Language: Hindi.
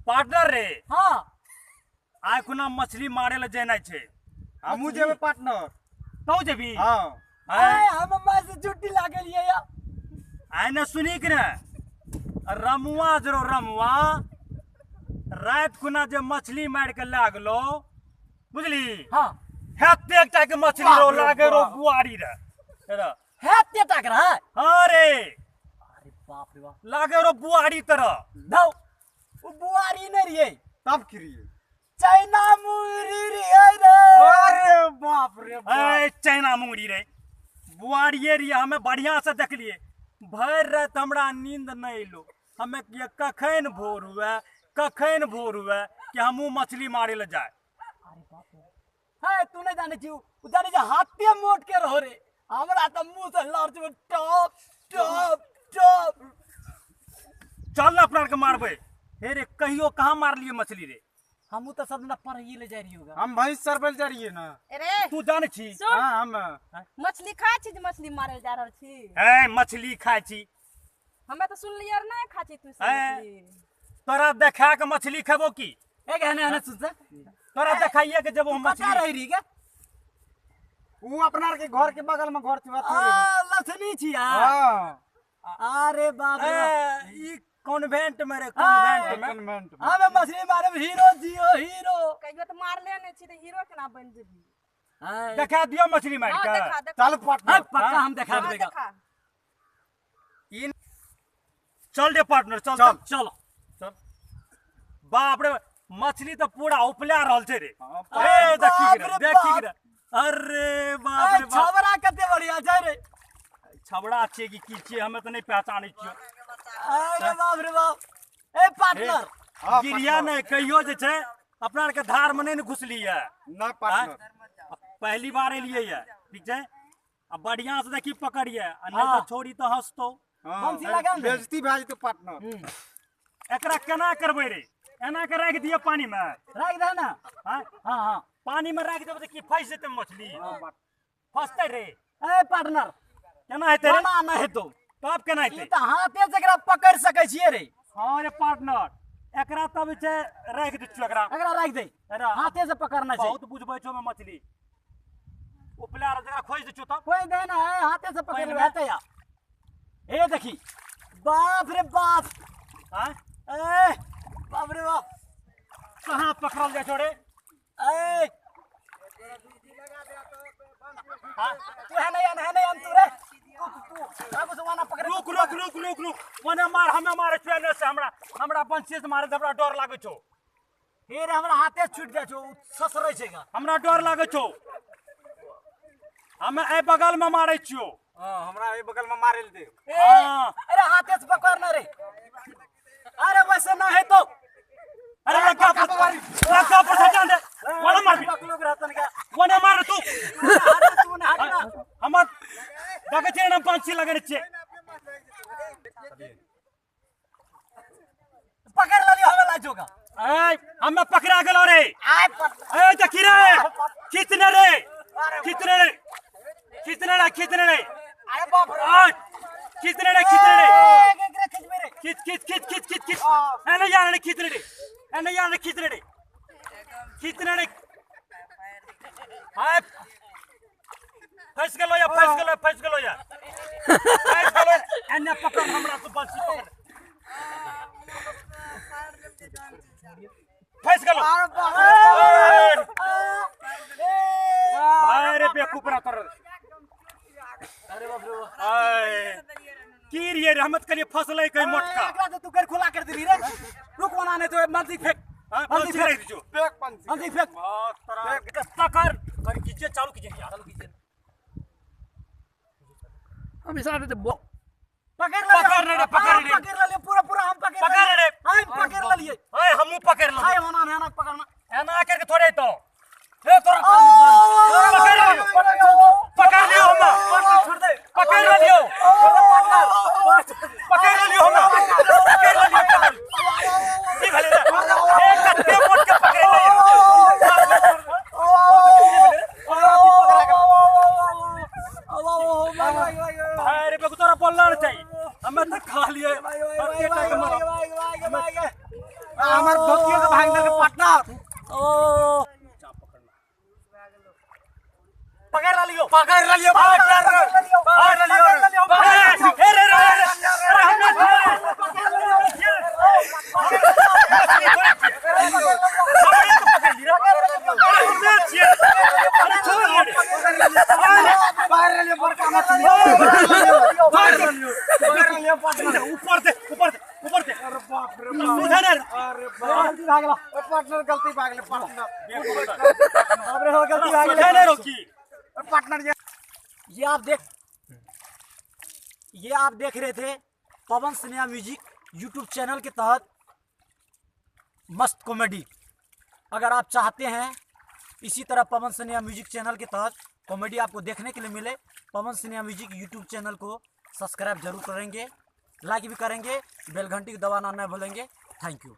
पार्टनर रे हाँ आय खुना मछली मारे ले जेना छे हमू जेबे पार्टनर। तू जेबी हां आय हम मां से छुट्टी लागल ये या आय न सुनी के न रमुआ जरो रमुआ रात खुना जे मछली मार के लागलो बुझली हाँ हेते एकटा के मछली रो लागे रो बुआरी रे है ते तक रहा अरे अरे बाप रे बाप लागे रो बुआरी तरह दो वो बुआरी नहीं रही तब किरिए। चाइना मुरी रे रे अरे बाप रे बाप। ए चाइना मुंगरी रे बुआरिये रे हमें बढ़िया से देख लिए भर रात हमरा नींद नहीं एलो हमें कि कखन भोर हुआ कि हमू मछली मारे ले जाए। अरे बाप रे है तू नहीं जाने छी उधर जे हाथे मोट के रहो रे हमरा त मुंह से लड़ छ टॉप टॉप टॉप चल ना अपना के मारबे हे रे कहियो कहाँ मार लिए मछली रे हमू तो सब ना पर ही ले जा रही होगा हम भाई सरबल जा रही है ना। अरे तू जाने छी सुन हां हम मछली खाय छी जे मछली मारे जा रहल छी ए मछली खाय छी हमे तो सुन लियर नहीं खा छी तू सब हैं? मछली तोरा देखा के मछली खेबो की ए कहने हने सुन से तोरा देखाइए के जब हम पता मछली रही री के वो अपना के घर के बगल में घर थी थोड़े। लथनी छी यार हां अरे बाप रे बाप। ई कॉन्वेंट में रे हाँ, कॉन्वेंट में कन्वेंट में। हमें मछली मारे में हीरो जियो हीरो कहियो तो मार लेने छी तो हीरो के ना बन जेबी हाय देखा दियो मछली मार हां के देखा देखा चल पार्टनर। पक्का हम दिखा हाँ, देगा देखा इन चल दे पार्टनर चल चल। चलो चल बाप रे मछली तो पूरा उपला रहल छे रे हाँ, ए बाप रे देखी रे अरे बाप रे बाप छबरा कते बढ़िया छै रे छबड़ा छे की छे हमें तो नहीं पहचानै छियो अरे बाप रे बाप ए पार्टनर हाँ, गिरिया पार्टनर। नहीं कहियो जे छे अपना के धार में नहीं न घुसली है ना पार्टनर। पहली बार एलिए है ठीक है अब बढ़िया से देखी पकड़िए आ नहीं हाँ। तो छोड़ी तो हंसतो हां बंसी लगा दे। बेइज्जती भाई तो पार्टनर। एकरा केना करबै रे एना के रख दिए पानी में रख दे ना हाँ हां हां पानी में रख देबे तो की फंस जेते मछली फंसते रे ए पार्टनर केना हेते रे ना ना हेतो तब केना ई हेते त हाथे से एकरा पकड़ सकै छियै रे हां रे पार्टनर एकरा तब छे रख दे छियो एकरा एकरा रख दे अरे हाथे से पकड़ना छै बहुत बुझबै छो में मछली उपला जरा खोज दे छियो तब कोई दे ना है हाथे से पकड़ पहिने ले हेतै या ए देखी बाप रे बाप हां ए बाप रे बाप कहां पकड़ल जाय छोड़े ए तू है नहीं हम तू रे तू आगो से वाना पकड़ रुक मने मार हमें मारे छे से हमरा बंसी से मारे हमरा डर लागे छो फिर हमरा हाथे छूट जाय छो ससरै छैगा हमरा डर लागे छो हमें ए बगल में मारे छियो हां हमरा ए बगल में मारे दे। हां अरे हाथे से पकड़ना रे अरे वैसे ना है तो अरे लगा पर सजान दे वाला मार भी लोग रहतन का वाला मार तू तू ना हटना हमर दागे छे ना बंसी लगने छे पकड़ लियो हमें लाजोगा ए हमें पकड़ा गेलो रे आय ए देखी रे कितने रे अरे बाप रे आ कितने रे खिच मेरे खींच एने यार ने कितने रे हाय फंस गेलो या एने पकड़ हमरा तो बंसी पकड़ फंस गेलो अरे बाप अरे बेवकूफ ना कर अरे बाप रे आय की रे हमत करिए फसले कई मोटका एकरा तो तू कर खुला कर दी रे रुक वना नहीं तो मंदी फेंक हां बंसी रख दीजो पेक पंची। मंदी फेंक पकड़ कर कीजिए चालू कीजिए हम इस आते पकड़ पकड़ ले पकड़ ले पूरा हम पकड़ ले हां पकड़ लिए ओए हमू पकड़ लो हाय होना ना पकड़ना एना करके थोड़े तो ए तोरा पकड़ लियो हम छोड़ दे पकड़ लियो ये भले एक कत्ते मोट के पकड़ लियो अरे बेगु तोरा बोलना चाहिए हमें तो खा लिए हमार धोतिया के भाग दे पार्टनर ओ पकड़ लियो पकड़ लियो पार्टनर पकड़ लियो पकड़ लियो बड़का मछली पकड़ लियो पार्टनर ऊपर से अरे बाप रे बाप अरे बाप गलती भागला पार्टनर गलती भाग ले पार्टनर बाप रे हो गलती भागला सुधार रोकी पार्टनर ये आप देख रहे थे पवन सिन्हा म्यूजिक यूट्यूब चैनल के तहत मस्त कॉमेडी। अगर आप चाहते हैं इसी तरह पवन सिन्हा म्यूजिक चैनल के तहत कॉमेडी आपको देखने के लिए मिले, पवन सिन्हा म्यूजिक यूट्यूब चैनल को सब्सक्राइब जरूर करेंगे, लाइक भी करेंगे, बेल घंटी को दबाना न भूलेंगे। Thank you.